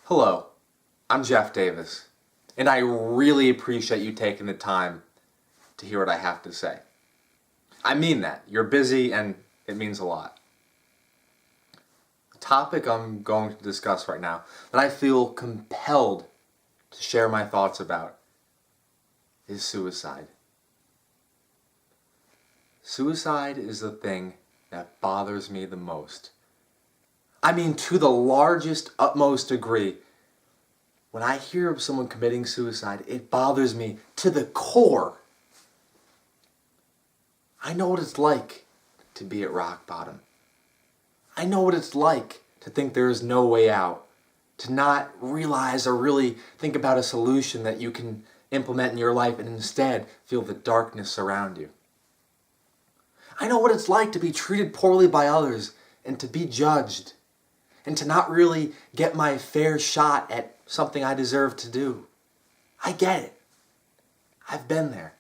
Hello, I'm Jeff Davis, and I really appreciate you taking the time to hear what I have to say. I mean that. You're busy, and it means a lot. The topic I'm going to discuss right now that I feel compelled to share my thoughts about is suicide. Suicide is the thing that bothers me the most. I mean, to the largest, utmost degree. When I hear of someone committing suicide, it bothers me to the core. I know what it's like to be at rock bottom. I know what it's like to think there is no way out, to not realize or really think about a solution that you can implement in your life and instead feel the darkness surround you. I know what it's like to be treated poorly by others and to be judged and to not really get my fair shot at something I deserve to do. I get it. I've been there.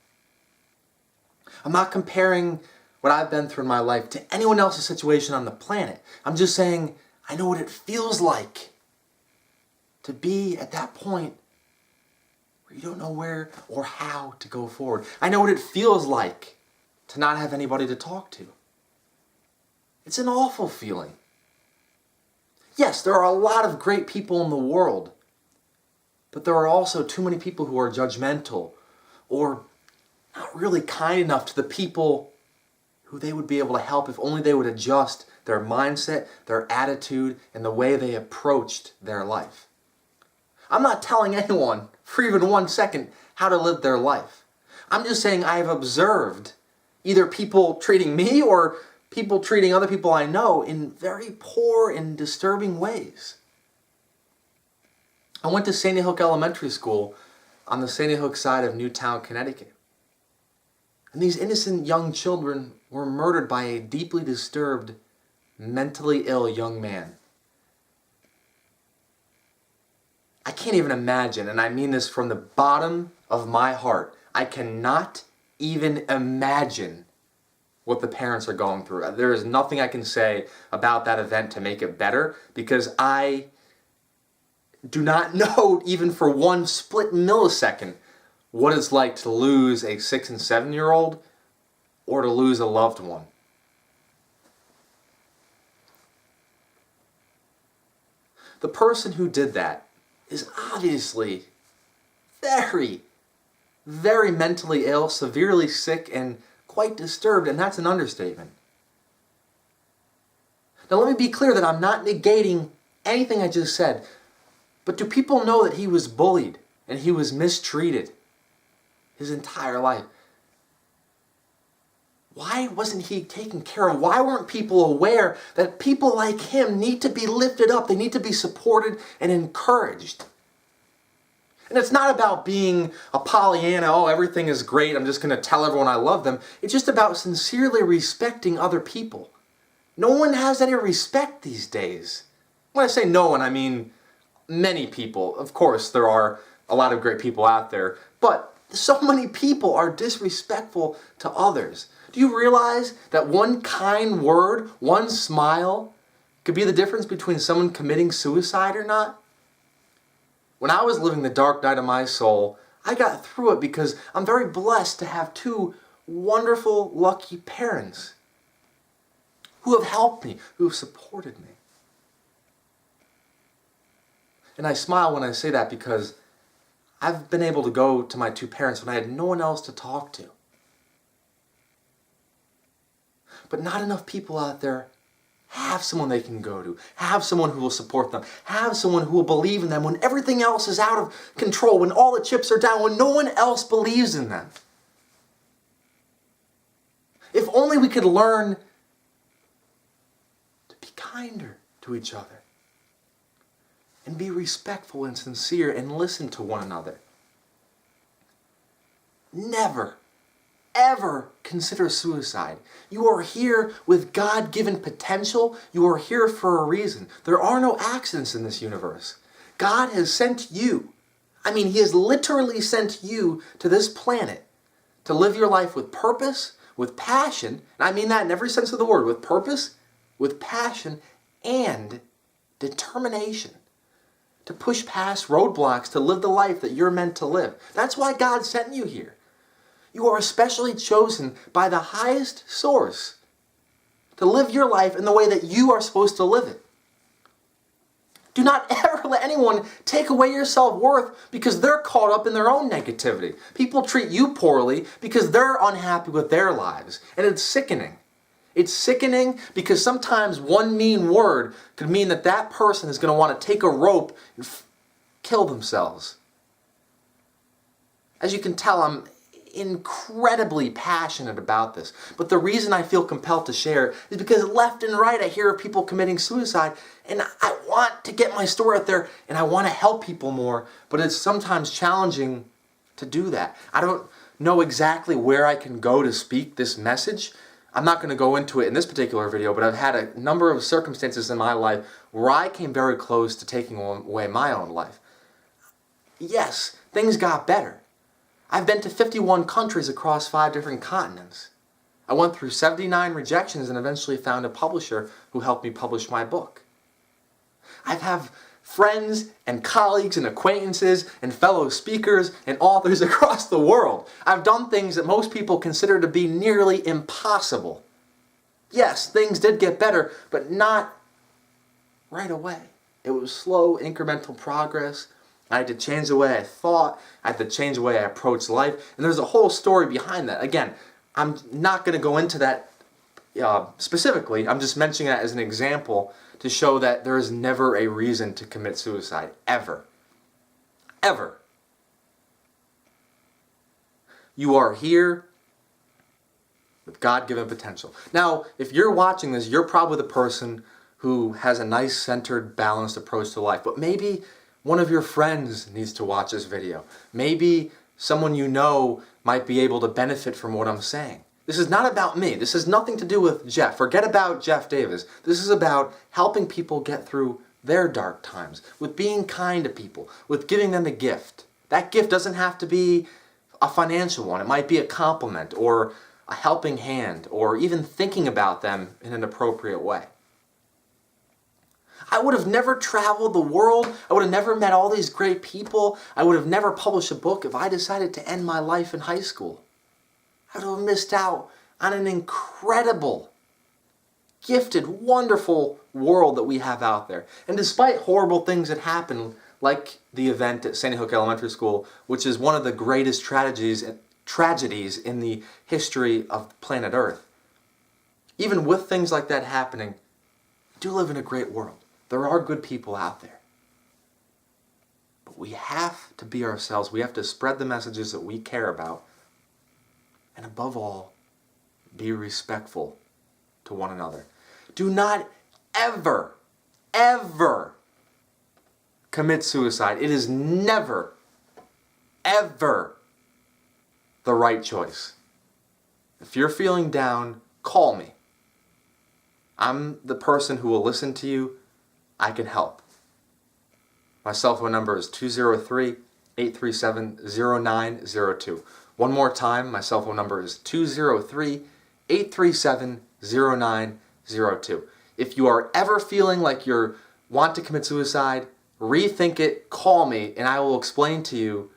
I'm not comparing what I've been through in my life to anyone else's situation on the planet. I'm just saying I know what it feels like to be at that point where you don't know where or how to go forward. I know what it feels like to not have anybody to talk to. It's an awful feeling. Yes, there are a lot of great people in the world, but there are also too many people who are judgmental or not really kind enough to the people who they would be able to help if only they would adjust their mindset, their attitude, and the way they approached their life. I'm not telling anyone for even 1 second how to live their life. I'm just saying I have observed either people treating me or people treating other people I know in very poor and disturbing ways. I went to Sandy Hook Elementary School on the Sandy Hook side of Newtown, Connecticut. And these innocent young children were murdered by a deeply disturbed, mentally ill young man. I can't even imagine, and I mean this from the bottom of my heart, I cannot even imagine what the parents are going through. There is nothing I can say about that event to make it better because I do not know even for 1 split millisecond what it's like to lose a 6 and 7-year-old or to lose a loved one. The person who did that is obviously very, very mentally ill, severely sick, and quite disturbed, and that's an understatement. Now let me be clear that I'm not negating anything I just said, but do people know that he was bullied and he was mistreated his entire life? Why wasn't he taken care of? Why weren't people aware that people like him need to be lifted up? They need to be supported and encouraged. And it's not about being a Pollyanna, oh, everything is great, I'm just going to tell everyone I love them. It's just about sincerely respecting other people. No one has any respect these days. When I say no one, I mean many people. Of course, there are a lot of great people out there, but so many people are disrespectful to others. Do you realize that one kind word, one smile, could be the difference between someone committing suicide or not? When I was living the dark night of my soul, I got through it because I'm very blessed to have 2 wonderful, lucky parents who have helped me, who have supported me. And I smile when I say that because I've been able to go to my 2 parents when I had no one else to talk to. But not enough people out there have someone they can go to, have someone who will support them, have someone who will believe in them when everything else is out of control, when all the chips are down, when no one else believes in them. If only we could learn to be kinder to each other and be respectful and sincere and listen to one another. Never, ever consider suicide. You are here with God-given potential. You are here for a reason. There are no accidents in this universe. God has sent you. He has literally sent you to this planet to live your life with purpose, with passion, and I mean that in every sense of the word, with purpose, with passion, and determination. to push past roadblocks, to live the life that you're meant to live. That's why God sent you here. You are especially chosen by the highest source to live your life in the way that you are supposed to live it. Do not ever let anyone take away your self-worth because they're caught up in their own negativity. People treat you poorly because they're unhappy with their lives. And it's sickening. It's sickening because sometimes one mean word could mean that that person is going to want to take a rope and kill themselves. As you can tell, I'm incredibly passionate about this. But the reason I feel compelled to share is because left and right I hear of people committing suicide, and I want to get my story out there and I want to help people more, but it's sometimes challenging to do that. I don't know exactly where I can go to speak this message. I'm not going to go into it in this particular video, but I've had a number of circumstances in my life where I came very close to taking away my own life. Yes, things got better. I've been to 51 countries across 5 different continents. I went through 79 rejections and eventually found a publisher who helped me publish my book. I have friends and colleagues and acquaintances and fellow speakers and authors across the world. I've done things that most people consider to be nearly impossible. Yes, things did get better, but not right away. It was slow, incremental progress. I had to change the way I thought. I had to change the way I approached life. And there's a whole story behind that. Again, I'm not going to go into that specifically. I'm just mentioning that as an example to show that there is never a reason to commit suicide. Ever. Ever. You are here with God-given potential. Now, if you're watching this, you're probably the person who has a nice, centered, balanced approach to life. But maybe one of your friends needs to watch this video. Maybe someone you know might be able to benefit from what I'm saying. This is not about me. This has nothing to do with Jeff. Forget about Jeff Davis. This is about helping people get through their dark times, with being kind to people, with giving them a gift. That gift doesn't have to be a financial one. It might be a compliment or a helping hand or even thinking about them in an appropriate way. I would have never traveled the world. I would have never met all these great people. I would have never published a book if I decided to end my life in high school. I would have missed out on an incredible, gifted, wonderful world that we have out there. And despite horrible things that happen, like the event at Sandy Hook Elementary School, which is one of the greatest tragedies in the history of planet Earth, even with things like that happening, we do live in a great world. There are good people out there. But we have to be ourselves. We have to spread the messages that we care about. And above all, be respectful to one another. Do not ever, ever commit suicide. It is never, ever the right choice. If you're feeling down, call me. I'm the person who will listen to you. I can help. My cell phone number is 203-837-0902. One more time, my cell phone number is 203-837-0902. If you are ever feeling like you want to commit suicide, rethink it, call me, and I will explain to you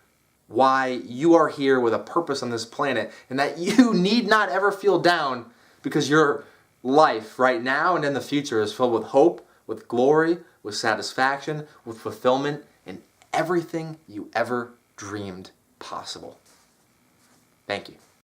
why you are here with a purpose on this planet and that you need not ever feel down because your life right now and in the future is filled with hope, with glory, with satisfaction, with fulfillment, and everything you ever dreamed possible. Thank you.